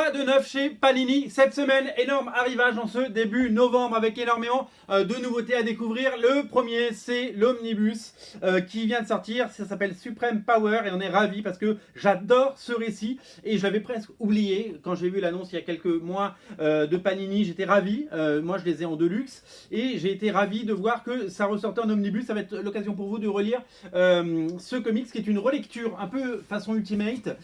Quoi de neuf chez Panini cette semaine? Énorme arrivage en ce début novembre avec énormément de nouveautés à découvrir. Le premier, c'est l'Omnibus qui vient de sortir. Ça s'appelle Supreme Power et on est ravis parce que j'adore ce récit et je l'avais presque oublié quand j'ai vu l'annonce il y a quelques mois de Panini. J'étais ravi. Moi, je les ai en deluxe et j'ai été ravi de voir que ça ressortait en Omnibus. Ça va être l'occasion pour vous de relire ce comics qui est une relecture un peu façon Ultimate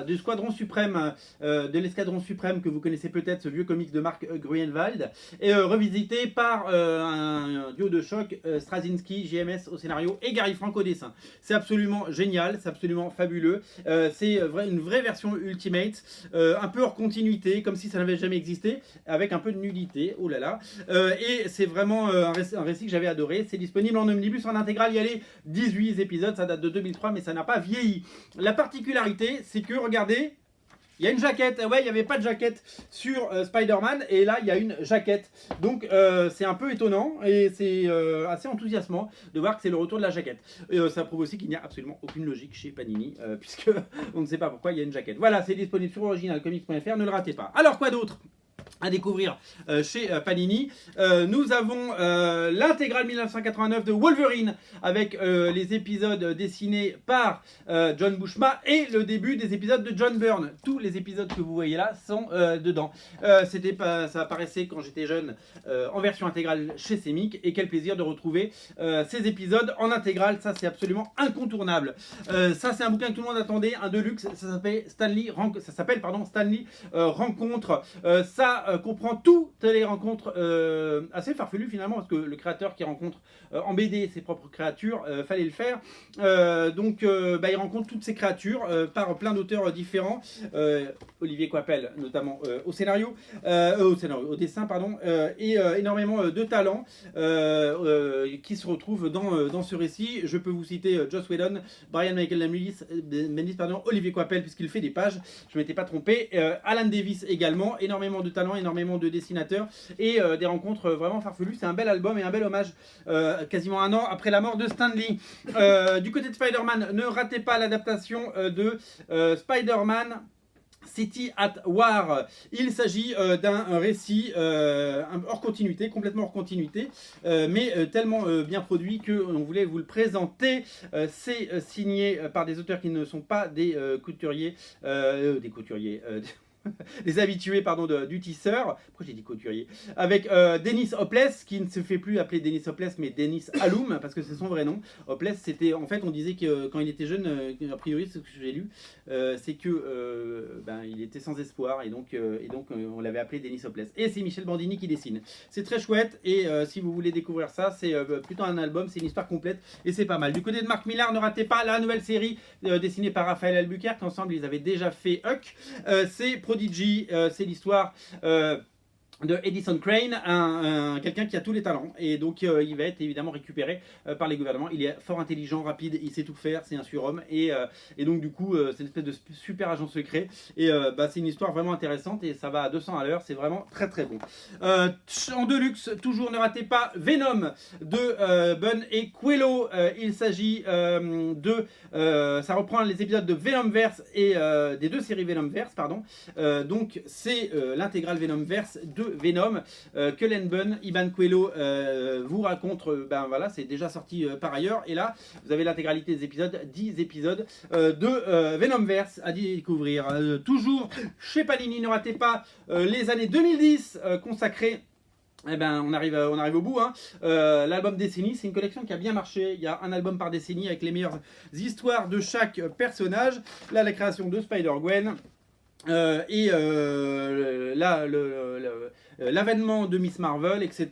du Squadron Suprême, de l'Escadron Suprême que vous connaissez peut-être, ce vieux comics de Mark Gruenwald, et revisité par un duo de choc, Straczynski, JMS au scénario et Gary Frank au dessin. C'est absolument génial, c'est absolument fabuleux. C'est une vraie version Ultimate, un peu hors continuité, comme si ça n'avait jamais existé, avec un peu de nudité, oh là là. Et c'est vraiment un récit que j'avais adoré. C'est disponible en omnibus, en intégrale. Il y a les 18 épisodes, ça date de 2003, mais ça n'a pas vieilli. La particularité, c'est que, regardez, il y a une jaquette. Ouais, il n'y avait pas de jaquette sur Spider-Man, et là, il y a une jaquette. Donc, c'est un peu étonnant, et c'est assez enthousiasmant de voir que c'est le retour de la jaquette. Et ça prouve aussi qu'il n'y a absolument aucune logique chez Panini, puisque on ne sait pas pourquoi il y a une jaquette. Voilà, c'est disponible sur originalcomics.fr, ne le ratez pas. Alors, quoi d'autre à découvrir chez Panini? Nous avons l'intégrale 1989 de Wolverine avec les épisodes dessinés par John Buscema et le début des épisodes de John Byrne. Tous les épisodes que vous voyez là sont dedans. Ça apparaissait quand j'étais jeune en version intégrale chez Semic, et quel plaisir de retrouver ces épisodes en intégrale. Ça, c'est absolument incontournable. Ça, c'est un bouquin que tout le monde attendait, un deluxe. Ça s'appelle Stanley Rencontre. Ça comprend toutes les rencontres assez farfelues finalement, parce que le créateur qui rencontre en BD ses propres créatures, fallait le faire. Il rencontre toutes ces créatures par plein d'auteurs différents. Olivier Coipel notamment au dessin, pardon, et énormément de talents qui se retrouvent dans ce récit. Je peux vous citer Joss Whedon, Brian Michael Bendis, Olivier Coipel, puisqu'il fait des pages, je ne m'étais pas trompé, Alan Davis également, énormément de talents, énormément de dessinateurs et des rencontres vraiment farfelues. C'est un bel album et un bel hommage quasiment un an après la mort de Stan Lee. Du côté de Spider-Man, ne ratez pas l'adaptation de Spider-Man City at War. Il s'agit d'un récit hors continuité, complètement hors continuité, mais tellement bien produit qu'on voulait vous le présenter. C'est signé par des auteurs qui ne sont pas des couturiers, les habitués du tisseur. Pourquoi j'ai dit couturier? Avec Dennis Hopeless, qui ne se fait plus appeler Dennis Hopeless mais Dennis Alum, parce que c'est son vrai nom. Hopeless, c'était en fait, on disait que quand il était jeune, a priori ce que j'ai lu, c'est que il était sans espoir, et donc on l'avait appelé Dennis Hopeless. Et c'est Michel Bandini qui dessine. C'est très chouette, et si vous voulez découvrir ça, c'est plutôt un album, c'est une histoire complète et c'est pas mal. Du côté de Mark Millar, ne ratez pas la nouvelle série dessinée par Raphaël Albuquerque. Ensemble, ils avaient déjà fait Huck. C'est Prodigy, c'est l'histoire de Edison Crane, quelqu'un qui a tous les talents, et donc il va être évidemment récupéré par les gouvernements. Il est fort intelligent, rapide, il sait tout faire, c'est un surhomme, et donc du coup c'est une espèce de super agent secret, et c'est une histoire vraiment intéressante, et ça va à 200 à l'heure, c'est vraiment très très bon. En deluxe, toujours, ne ratez pas Venom de Bunn et Coelho. Il s'agit ça reprend les épisodes de Venomverse et des deux séries Venomverse, pardon. Donc c'est l'intégrale Venomverse de Venom, Cullen Bunn, Iban Coelho vous raconte, c'est déjà sorti par ailleurs, et là vous avez l'intégralité des épisodes, 10 épisodes de Venomverse à découvrir. Toujours chez Panini, ne ratez pas les années 2010 consacrées. On arrive au bout. L'album décennie, c'est une collection qui a bien marché. Il y a un album par décennie avec les meilleures histoires de chaque personnage. Là, la création de Spider-Gwen. L'avènement de Miss Marvel, etc.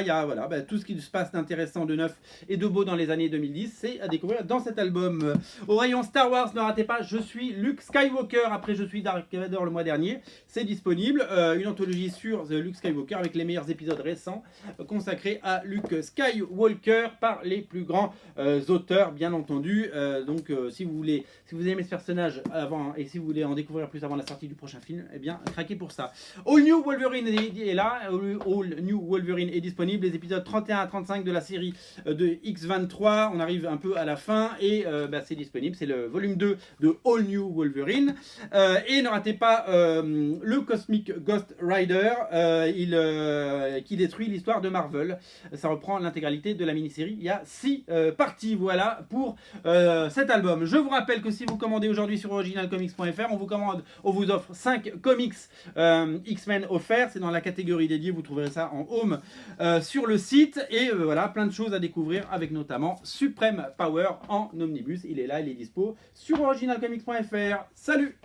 Il y a tout ce qui se passe d'intéressant, de neuf et de beau dans les années 2010, c'est à découvrir dans cet album. Au rayon Star Wars, ne ratez pas Je suis Luke Skywalker, après Je suis Dark Vader le mois dernier. C'est disponible, une anthologie sur Luke Skywalker avec les meilleurs épisodes récents consacrés à Luke Skywalker par les plus grands auteurs, bien entendu. Si vous aimez ce personnage avant, et si vous voulez en découvrir plus avant la sortie du prochain film, craquez pour ça. All New Wolverine est est là, All New Wolverine est disponible, les épisodes 31 à 35 de la série de X23, on arrive un peu à la fin et c'est disponible, c'est le volume 2 de All New Wolverine. Et ne ratez pas le Cosmic Ghost Rider qui détruit l'histoire de Marvel. Ça reprend l'intégralité de la mini-série, il y a 6 parties, voilà pour cet album. Je vous rappelle que si vous commandez aujourd'hui sur originalcomics.fr, on vous offre 5 comics X-Men offerts, c'est dans la catégorie dédiée, vous trouverez ça en home sur le site, et voilà, plein de choses à découvrir avec notamment Supreme Power en omnibus, il est là, il est dispo sur originalcomics.fr. Salut!